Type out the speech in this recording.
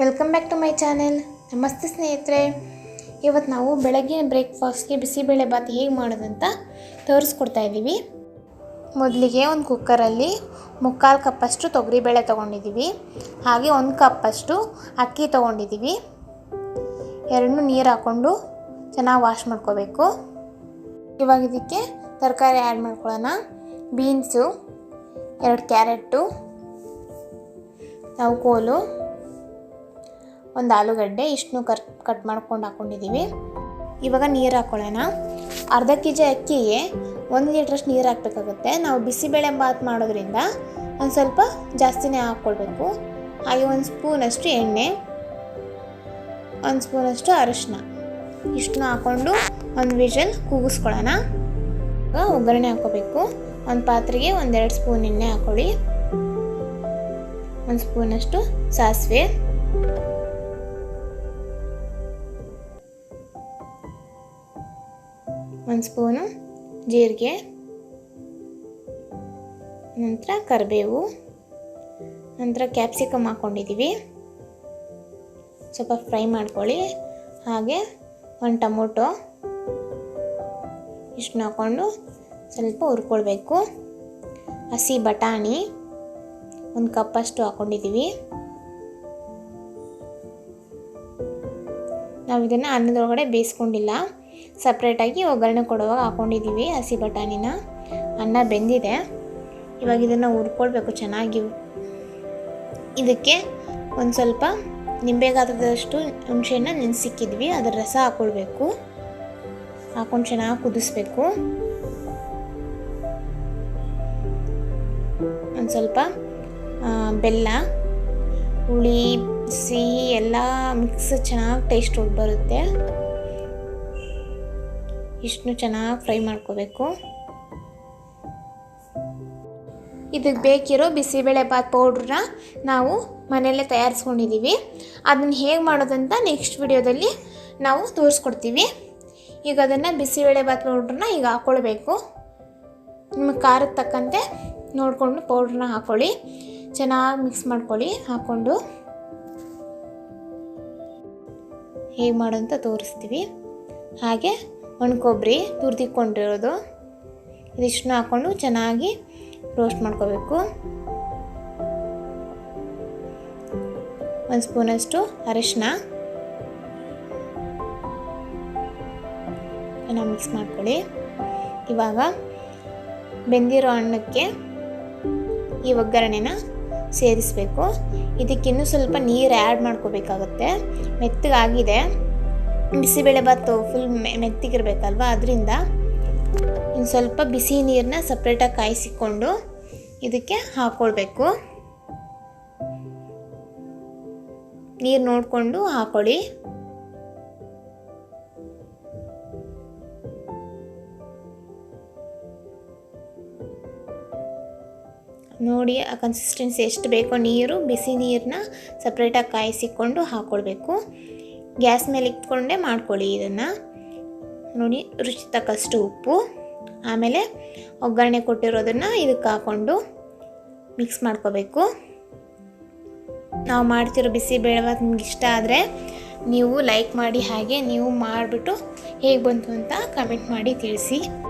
Welcome back to my channel. ನಮಸ್ತೆ ಸ್ನೇಹಿತರೆ. ಇವತ್ತು ನಾವು ಬೆಳಗ್ಗಿನ ಬ್ರೇಕ್ಫಾಸ್ಟ್ಗೆ ಬಿಸಿಬೇಳೆ ಬಾತ್ ಹೇಗೆ ಮಾಡೋದಂತ ತೋರಿಸ್ಕೊಡ್ತಾ ಇದ್ದೀವಿ. ಮೊದಲಿಗೆ ಒಂದು ಕುಕ್ಕರಲ್ಲಿ 3/4 ಕಪ್ಪಷ್ಟು ತೊಗರಿಬೇಳೆ ತೊಗೊಂಡಿದ್ದೀವಿ. ಹಾಗೆ 1 ಕಪ್ಪಷ್ಟು ಅಕ್ಕಿ ತೊಗೊಂಡಿದ್ದೀವಿ. ಎರಡನ್ನೂ ನೀರು ಹಾಕ್ಕೊಂಡು ಚೆನ್ನಾಗಿ ವಾಶ್ ಮಾಡ್ಕೋಬೇಕು. ಇವಾಗ ಇದಕ್ಕೆ ತರಕಾರಿ ಆ್ಯಡ್ ಮಾಡ್ಕೊಳ್ಳೋಣ. ಬೀನ್ಸು, 2 ಕ್ಯಾರೆಟು, ನವಕೋಲು, 1 ಆಲೂಗಡ್ಡೆ, ಇಷ್ಟನ್ನು ಕಟ್ ಮಾಡ್ಕೊಂಡು ಹಾಕ್ಕೊಂಡಿದ್ದೀವಿ. ಇವಾಗ ನೀರು ಹಾಕ್ಕೊಳ್ಳೋಣ. ಅರ್ಧ kg ಅಕ್ಕಿಗೆ 1 ಲೀಟ್ರಷ್ಟು ನೀರು ಹಾಕಬೇಕಾಗುತ್ತೆ. ನಾವು ಬಿಸಿಬೇಳೆ ಬಾತ್ ಮಾಡೋದ್ರಿಂದ ಒಂದು ಸ್ವಲ್ಪ ಜಾಸ್ತಿನೇ ಹಾಕ್ಕೊಳ್ಬೇಕು. ಹಾಗೆ 1 ಸ್ಪೂನಷ್ಟು ಎಣ್ಣೆ, 1 ಸ್ಪೂನಷ್ಟು ಅರಿಶಿನ, ಇಷ್ಟನ್ನು ಹಾಕ್ಕೊಂಡು ಒಂದು ವಿಷಲ್ ಕೂಗಿಸ್ಕೊಳ್ಳೋಣ. ಇವಾಗ ಒಗ್ಗರಣೆ ಹಾಕ್ಕೋಬೇಕು. ಒಂದು ಪಾತ್ರೆಗೆ 1-2 ಸ್ಪೂನ್ ಎಣ್ಣೆ ಹಾಕ್ಕೊಳ್ಳಿ. 1 ಸ್ಪೂನಷ್ಟು ಸಾಸಿವೆ, 1 ಸ್ಪೂನು ಜೀರಿಗೆ, ನಂತರ ಕರಿಬೇವು, ನಂತರ ಕ್ಯಾಪ್ಸಿಕಮ್ ಹಾಕ್ಕೊಂಡಿದ್ದೀವಿ. ಸ್ವಲ್ಪ ಫ್ರೈ ಮಾಡ್ಕೊಳ್ಳಿ. ಹಾಗೆ 1 ಟೊಮೊಟೊ, ಇಷ್ಟನ್ನ ಹಾಕ್ಕೊಂಡು ಸ್ವಲ್ಪ ಹುರ್ಕೊಳ್ಬೇಕು. ಹಸಿ ಬಟಾಣಿ 1 ಕಪ್ಪಷ್ಟು ಹಾಕ್ಕೊಂಡಿದ್ದೀವಿ. ನಾವು ಇದನ್ನು ಅನ್ನದೊಳಗಡೆ ಬೇಯಿಸ್ಕೊಂಡಿಲ್ಲ, ಸಪ್ರೇಟಾಗಿ ಒಗ್ಗರಣೆ ಕೊಡುವಾಗ ಹಾಕ್ಕೊಂಡಿದ್ದೀವಿ ಹಸಿ ಬಟಾಣಿನ. ಅನ್ನ ಬೆಂದಿದೆ. ಇವಾಗ ಇದನ್ನು ಹುರ್ಕೊಳ್ಬೇಕು ಚೆನ್ನಾಗಿ. ಇದಕ್ಕೆ ಒಂದು ಸ್ವಲ್ಪ ನಿಂಬೆ ಗಾತ್ರದಷ್ಟು ಹುಣಸೆಹಣ್ಣು ನೆನೆಸಿಕ್ಕಿದ್ವಿ, ಅದರ ರಸ ಹಾಕ್ಕೊಳ್ಬೇಕು. ಹಾಕ್ಕೊಂಡು ಚೆನ್ನಾಗಿ ಕುದಿಸ್ಬೇಕು. ಒಂದು ಸ್ವಲ್ಪ ಬೆಲ್ಲ, ಹುಳಿ, ಸಿಹಿ ಎಲ್ಲ ಮಿಕ್ಸ್ ಚೆನ್ನಾಗಿ ಟೇಸ್ಟ್ ಬರುತ್ತೆ. ಇಷ್ಟನ್ನು ಚೆನ್ನಾಗಿ ಫ್ರೈ ಮಾಡ್ಕೋಬೇಕು. ಇದಕ್ಕೆ ಬೇಕಿರೋ ಬಿಸಿಬೇಳೆ ಬಾತ್ ಪೌಡ್ರನ್ನ ನಾವು ಮನೆಯಲ್ಲೇ ತಯಾರಿಸ್ಕೊಂಡಿದ್ದೀವಿ. ಅದನ್ನು ಹೇಗೆ ಮಾಡೋದಂತ ನೆಕ್ಸ್ಟ್ ವಿಡಿಯೋದಲ್ಲಿ ನಾವು ತೋರಿಸ್ಕೊಡ್ತೀವಿ. ಈಗ ಅದನ್ನು ಬಿಸಿಬೇಳೆ ಬಾತ್ ಪೌಡ್ರನ್ನ ಈಗ ಹಾಕ್ಕೊಳ್ಬೇಕು. ನಿಮಗೆ ಖಾರಕ್ಕೆ ತಕ್ಕಂತೆ ನೋಡಿಕೊಂಡು ಪೌಡ್ರನ್ನ ಹಾಕ್ಕೊಳ್ಳಿ. ಚೆನ್ನಾಗಿ ಮಿಕ್ಸ್ ಮಾಡ್ಕೊಳ್ಳಿ. ಹಾಕ್ಕೊಂಡು ಹೇಗೆ ಮಾಡೋದಂತ ತೋರಿಸ್ತೀವಿ. ಹಾಗೆ ಒಣ ಕೊಬ್ಬರಿ ತುರಿದಿಕೊಂಡಿರೋದು, ಇದಿಷ್ಟನ್ನು ಹಾಕ್ಕೊಂಡು ಚೆನ್ನಾಗಿ ರೋಸ್ಟ್ ಮಾಡ್ಕೋಬೇಕು. 1 ಸ್ಪೂನಷ್ಟು ಅರಿಶಿನ, ಚೆನ್ನಾಗಿ ಮಿಕ್ಸ್ ಮಾಡ್ಕೊಳ್ಳಿ. ಇವಾಗ ಬೆಂದಿರೋ ಅನ್ನಕ್ಕೆ ಈ ಒಗ್ಗರಣೆನ ಸೇರಿಸಬೇಕು. ಇದಕ್ಕಿನ್ನೂ ಸ್ವಲ್ಪ ನೀರು ಆ್ಯಡ್ ಮಾಡ್ಕೋಬೇಕಾಗತ್ತೆ. ಮೆತ್ತಗಾಗಿದೆ. ಬಿಸಿಬೇಳೆ ಬಾತು ಫುಲ್ ಮೆತ್ತಗಿರ್ಬೇಕಲ್ವ, ಅದರಿಂದ ಇನ್ನು ಸ್ವಲ್ಪ ಬಿಸಿ ನೀರನ್ನ ಸಪ್ರೇಟಾಗಿ ಕಾಯಿಸಿಕೊಂಡು ಇದಕ್ಕೆ ಹಾಕ್ಕೊಳ್ಬೇಕು. ನೀರು ನೋಡಿಕೊಂಡು ಹಾಕ್ಕೊಳ್ಳಿ. ನೋಡಿ ಆ ಕನ್ಸಿಸ್ಟೆನ್ಸಿ ಎಷ್ಟು ಬೇಕೋ ನೀರು, ಬಿಸಿ ನೀರನ್ನ ಸಪ್ರೇಟಾಗಿ ಕಾಯಿಸಿಕೊಂಡು ಹಾಕ್ಕೊಳ್ಬೇಕು. ಗ್ಯಾಸ್ ಮೇಲೆ ಇಟ್ಕೊಂಡೇ ಮಾಡ್ಕೊಳ್ಳಿ ಇದನ್ನು. ನೋಡಿ, ರುಚಿ ತಕ್ಕಷ್ಟು ಉಪ್ಪು, ಆಮೇಲೆ ಒಗ್ಗರಣೆ ಕೊಟ್ಟಿರೋದನ್ನು ಇದಕ್ಕೆ ಹಾಕ್ಕೊಂಡು ಮಿಕ್ಸ್ ಮಾಡ್ಕೋಬೇಕು. ನಾವು ಮಾಡ್ತಿರೋ ಬಿಸಿಬೇಳೆ ಬಾತ್ ನಿಮ್ಗೆ ಇಷ್ಟ ಆದರೆ ನೀವು ಲೈಕ್ ಮಾಡಿ, ಹಾಗೆ ನೀವು ಮಾಡಿಬಿಟ್ಟು ಹೇಗೆ ಬಂತು ಅಂತ ಕಮೆಂಟ್ ಮಾಡಿ ತಿಳಿಸಿ.